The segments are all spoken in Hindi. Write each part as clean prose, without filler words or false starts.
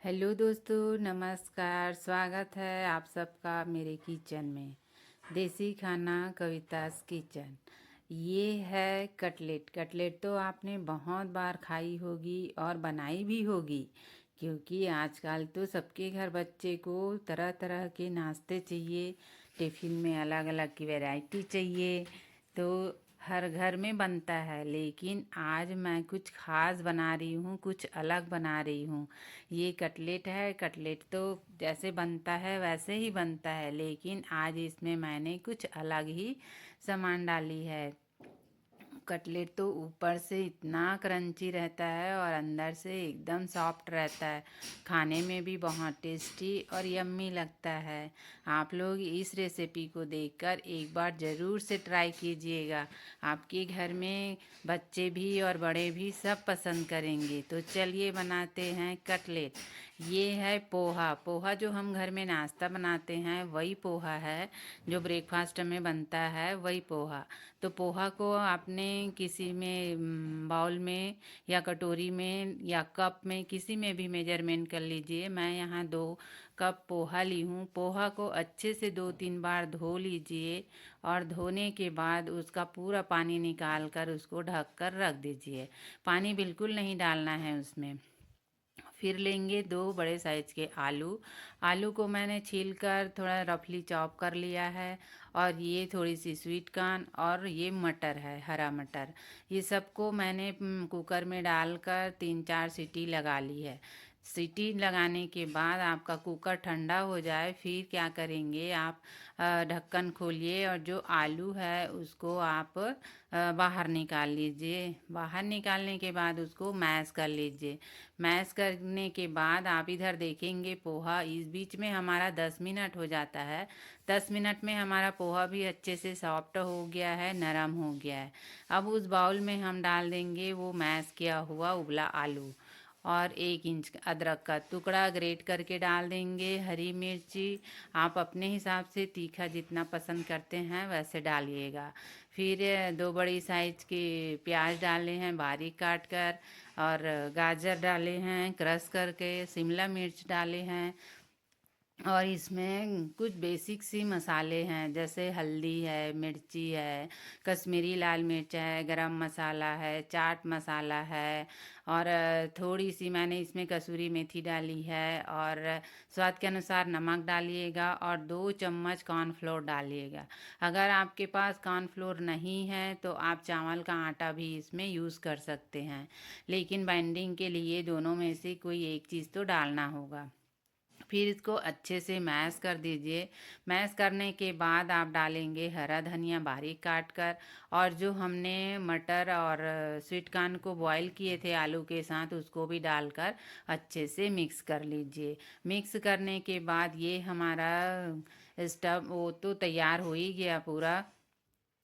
हेलो दोस्तों, नमस्कार। स्वागत है आप सबका मेरे किचन में। देसी खाना कवितास किचन। ये है कटलेट। कटलेट तो आपने बहुत बार खाई होगी और बनाई भी होगी, क्योंकि आजकल तो सबके घर बच्चे को तरह तरह के नाश्ते चाहिए, टिफ़िन में अलग अलग की वैरायटी चाहिए। तो हर घर में बनता है, लेकिन आज मैं कुछ खास बना रही हूँ, कुछ अलग बना रही हूँ। ये कटलेट है। कटलेट तो जैसे बनता है वैसे ही बनता है, लेकिन आज इसमें मैंने कुछ अलग ही सामान डाली है। कटलेट तो ऊपर से इतना क्रंची रहता है और अंदर से एकदम सॉफ्ट रहता है। खाने में भी बहुत टेस्टी और यम्मी लगता है। आप लोग इस रेसिपी को देखकर एक बार ज़रूर से ट्राई कीजिएगा। आपके घर में बच्चे भी और बड़े भी सब पसंद करेंगे। तो चलिए बनाते हैं कटलेट। ये है पोहा। पोहा जो हम घर में नाश्ता बनाते हैं वही पोहा है, जो ब्रेकफास्ट में बनता है वही पोहा। तो पोहा को आपने किसी में बाउल में या कटोरी में या कप में, किसी में भी मेजरमेंट कर लीजिए। मैं यहाँ 2 कप पोहा ली हूँ। पोहा को अच्छे से 2-3 बार धो लीजिए और धोने के बाद उसका पूरा पानी निकाल कर उसको ढक कर रख दीजिए। पानी बिल्कुल नहीं डालना है उसमें। फिर लेंगे 2 बड़े साइज के आलू। आलू को मैंने छील कर थोड़ा रफली चॉप कर लिया है। और ये थोड़ी सी स्वीट कॉर्न और ये मटर है, हरा मटर। ये सबको मैंने कुकर में डालकर 3-4 सीटी लगा ली है। सीटी लगाने के बाद आपका कुकर ठंडा हो जाए, फिर क्या करेंगे आप, ढक्कन खोलिए और जो आलू है उसको आप बाहर निकाल लीजिए। बाहर निकालने के बाद उसको मैश कर लीजिए। मैश करने के बाद आप इधर देखेंगे पोहा, इस बीच में हमारा 10 मिनट हो जाता है। 10 मिनट में हमारा पोहा भी अच्छे से सॉफ्ट हो गया है, नरम हो गया है। अब उस बाउल में हम डाल देंगे वो मैश किया हुआ उबला आलू और 1 इंच अदरक का टुकड़ा ग्रेट करके डाल देंगे। हरी मिर्ची आप अपने हिसाब से तीखा जितना पसंद करते हैं वैसे डालिएगा। फिर 2 बड़ी साइज के प्याज डाले हैं बारीक काट कर, और गाजर डाले हैं क्रश करके, शिमला मिर्च डाले हैं। और इसमें कुछ बेसिक सी मसाले हैं, जैसे हल्दी है, मिर्ची है, कश्मीरी लाल मिर्च है, गरम मसाला है, चाट मसाला है, और थोड़ी सी मैंने इसमें कसूरी मेथी डाली है, और स्वाद के अनुसार नमक डालिएगा, और 2 चम्मच कॉर्नफ्लोर डालिएगा। अगर आपके पास कॉर्नफ्लोर नहीं है तो आप चावल का आटा भी इसमें यूज़ कर सकते हैं, लेकिन बाइंडिंग के लिए दोनों में से कोई एक चीज़ तो डालना होगा। फिर इसको अच्छे से मैश कर दीजिए। मैश करने के बाद आप डालेंगे हरा धनिया बारीक काट कर, और जो हमने मटर और स्वीट कॉर्न को बॉईल किए थे आलू के साथ, उसको भी डालकर अच्छे से मिक्स कर लीजिए। मिक्स करने के बाद ये हमारा स्टफ वो तो तैयार हो ही गया पूरा।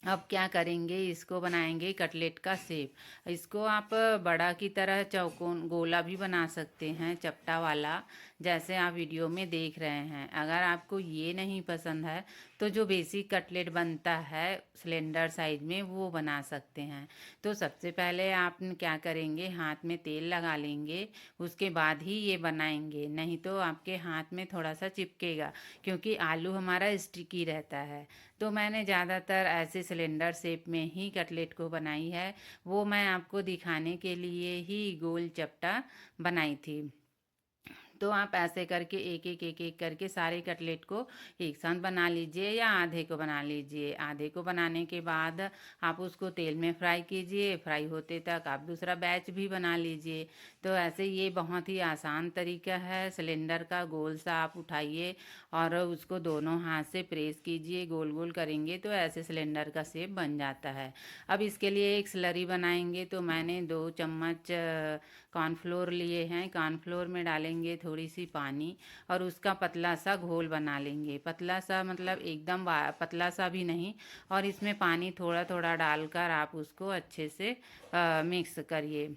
अब क्या करेंगे, इसको बनाएंगे कटलेट का शेप। इसको आप बड़ा की तरह चौकोन गोला भी बना सकते हैं, चपटा वाला, जैसे आप वीडियो में देख रहे हैं। अगर आपको ये नहीं पसंद है तो जो बेसिक कटलेट बनता है सिलेंडर साइज में वो बना सकते हैं। तो सबसे पहले आप क्या करेंगे, हाथ में तेल लगा लेंगे, उसके बाद ही ये बनाएंगे, नहीं तो आपके हाथ में थोड़ा सा चिपकेगा, क्योंकि आलू हमारा स्टिकी रहता है। तो मैंने ज़्यादातर ऐसे सिलेंडर शेप में ही कटलेट को बनाई है। वो मैं आपको दिखाने के लिए ही गोल चपटा बनाई थी। तो आप ऐसे करके एक एक करके सारे कटलेट को एक साथ बना लीजिए, या आधे को बना लीजिए। आधे को बनाने के बाद आप उसको तेल में फ्राई कीजिए। फ्राई होते तक आप दूसरा बैच भी बना लीजिए। तो ऐसे ये बहुत ही आसान तरीका है। सिलेंडर का गोल सा आप उठाइए और उसको दोनों हाथ से प्रेस कीजिए, गोल गोल करेंगे तो ऐसे सिलेंडर का शेप बन जाता है। अब इसके लिए एक स्लरी बनाएंगे। तो मैंने 2 चम्मच कॉर्नफ्लोर लिए हैं। कॉर्नफ्लोर में डालेंगे थोड़ी सी पानी, और उसका पतला सा घोल बना लेंगे। पतला सा मतलब एकदम पतला सा भी नहीं। और इसमें पानी थोड़ा थोड़ा डालकर आप उसको अच्छे से मिक्स करिए।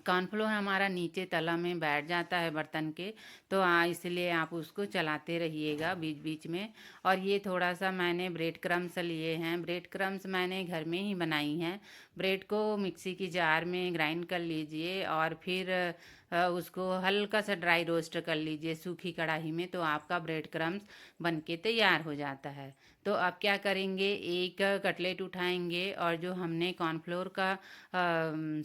कॉर्नफ्लोर हमारा नीचे तला में बैठ जाता है बर्तन के, तो इसलिए आप उसको चलाते रहिएगा बीच बीच में। और ये थोड़ा सा मैंने ब्रेड क्रम्स लिए हैं। ब्रेड क्रम्स मैंने घर में ही बनाई हैं। ब्रेड को मिक्सी की जार में ग्राइंड कर लीजिए, और फिर उसको हल्का सा ड्राई रोस्ट कर लीजिए सूखी कढ़ाई में, तो आपका ब्रेड क्रम्स बन के तैयार हो जाता है। तो अब क्या करेंगे, एक कटलेट उठाएंगे और जो हमने कॉर्नफ्लोर का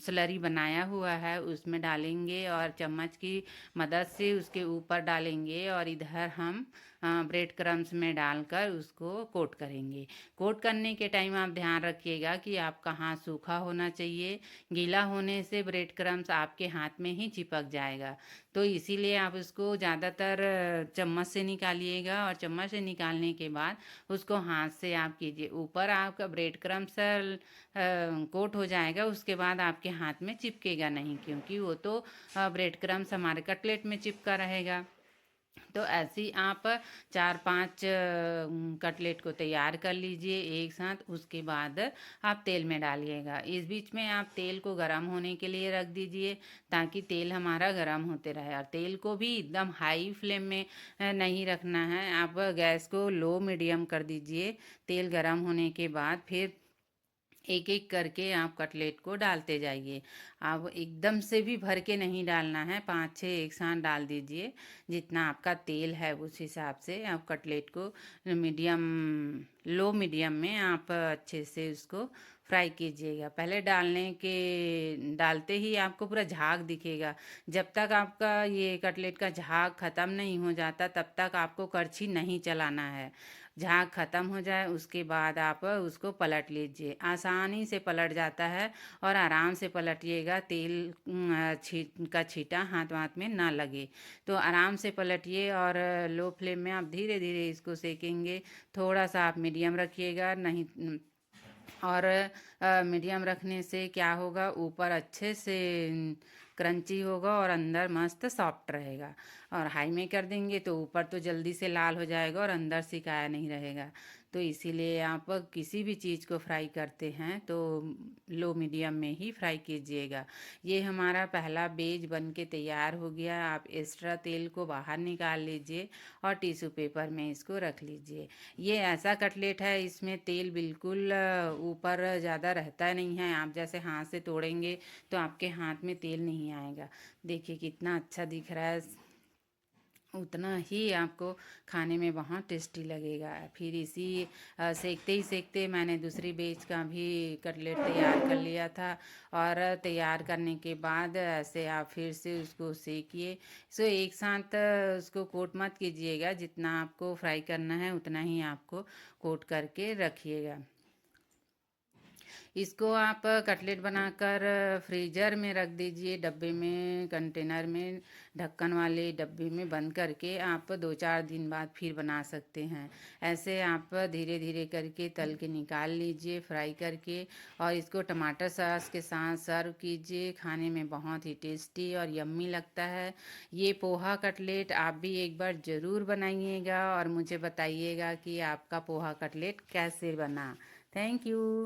स्लरी बनाया हुआ है उसमें डालेंगे और चम्मच की मदद से उसके ऊपर डालेंगे और इधर हम ब्रेड क्रम्स में डालकर उसको कोट करेंगे। कोट करने के टाइम आप ध्यान रखिएगा कि आपका हाथ सूखा होना चाहिए, गीला होने से ब्रेड क्रम्स आपके हाथ में ही चिपक जाएगा। तो इसीलिए आप उसको ज़्यादातर चम्मच से निकालिएगा और चम्मच से निकालने के बाद उसको हाथ से आप कीजिए। ऊपर आपका ब्रेड क्रम्स कोट हो जाएगा, उसके बाद आपके हाथ में चिपकेगा नहीं, क्योंकि वो तो ब्रेड क्रम्स हमारे कटलेट में चिपका रहेगा। तो ऐसे ही आप 4-5 कटलेट को तैयार कर लीजिए एक साथ। उसके बाद आप तेल में डालिएगा। इस बीच में आप तेल को गर्म होने के लिए रख दीजिए, ताकि तेल हमारा गर्म होते रहे। और तेल को भी एकदम हाई फ्लेम में नहीं रखना है, आप गैस को लो मीडियम कर दीजिए। तेल गर्म होने के बाद फिर एक एक करके आप कटलेट को डालते जाइए। आप एकदम से भी भर के नहीं डालना है, 5-6 एक साथ डाल दीजिए। जितना आपका तेल है उस हिसाब से आप कटलेट को मीडियम लो मीडियम में आप अच्छे से उसको फ्राई कीजिएगा। पहले डालते ही आपको पूरा झाग दिखेगा। जब तक आपका ये कटलेट का झाग ख़त्म नहीं हो जाता तब तक आपको करछी नहीं चलाना है। झाग ख़त्म हो जाए उसके बाद आप उसको पलट लीजिए। आसानी से पलट जाता है और आराम से पलटिएगा, तेल का छींटा हाथ वाथ में ना लगे। तो आराम से पलटिए और लो फ्लेम में आप धीरे धीरे इसको सेकेंगे। थोड़ा सा आप मीडियम रखिएगा, नहीं और मीडियम रखने से क्या होगा, ऊपर अच्छे से क्रंची होगा और अंदर मस्त सॉफ्ट रहेगा। और हाई में कर देंगे तो ऊपर तो जल्दी से लाल हो जाएगा और अंदर सिकाया नहीं रहेगा। तो इसीलिए आप किसी भी चीज़ को फ्राई करते हैं तो लो मीडियम में ही फ्राई कीजिएगा। ये हमारा पहला बेज बन के तैयार हो गया। आप एक्स्ट्रा तेल को बाहर निकाल लीजिए और टिश्यू पेपर में इसको रख लीजिए। ये ऐसा कटलेट है, इसमें तेल बिल्कुल ऊपर ज़्यादा रहता नहीं है। आप जैसे हाथ से तोड़ेंगे तो आपके हाथ में तेल नहीं आएगा। देखिए कितना अच्छा दिख रहा है, उतना ही आपको खाने में बहुत टेस्टी लगेगा। फिर इसी सेकते ही सेकते मैंने दूसरी बेच का भी कटलेट तैयार कर लिया था। और तैयार करने के बाद ऐसे आप फिर से उसको सेकिए। सो एक साथ उसको कोट मत कीजिएगा, जितना आपको फ्राई करना है उतना ही आपको कोट करके रखिएगा। इसको आप कटलेट बनाकर फ्रीज़र में रख दीजिए, डब्बे में, कंटेनर में, ढक्कन वाले डब्बे में बंद करके आप 2-4 दिन बाद फिर बना सकते हैं। ऐसे आप धीरे धीरे करके तल के निकाल लीजिए फ्राई करके, और इसको टमाटर सॉस के साथ सर्व कीजिए। खाने में बहुत ही टेस्टी और यम्मी लगता है। ये पोहा कटलेट आप भी एक बार ज़रूर बनाइएगा और मुझे बताइएगा कि आपका पोहा कटलेट कैसे बना। Thank you.